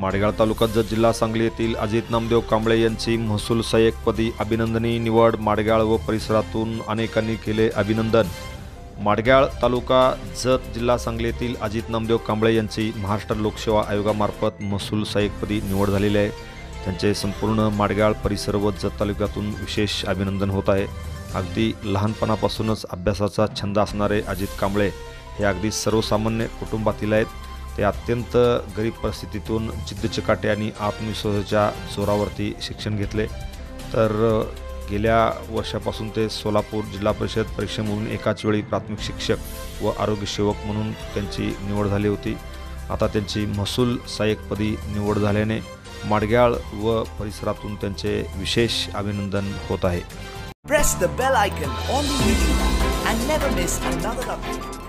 माडगाळ तालुका जत जिल्हा सांगली येथील अजित नामदेव कांबळे यांची महसूल सहाय्यकपदी अभिनंदनी निवड। माडगाळ व परिसरातून अनेकांनी केले अभिनंदन। माडगाळ तालुका जत जिल्हा सांगली येथील अजित नामदेव कांबळे यांची महाराष्ट्र लोकसेवा आयोगामार्फत महसूल सहाय्यकपदी निवड झालेली आहे। त्यांचे संपूर्ण माडगाळ परिसर व जत तालुक्यातून विशेष अभिनंदन होत आहे। अगदी लहानपणापासूनच अभ्यासाचा छंद असणारे अजित कांबळे हे अगदी सर्वसामान्य कुटुंबातील आहेत। ते अत्यंत गरीब परिस्थितीतून जिद्द चिकाटी आणि आत्मविश्वासाच्या जोरावरती शिक्षण घेतले। तर गेल्या वर्षापासून ते सोलापूर जिल्हा परिषद परीक्षेमधून एकाच वेळी प्राथमिक शिक्षक व आरोग्य सेवक म्हणून त्यांची निवड झाली होती। आता त्यांची महसूल सहाय्यकपदी निवड झाल्याने माडगाळ व परिसरातून त्यांचे विशेष अभिनंदन होत आहे। Press the bell icon on the video and never miss another update.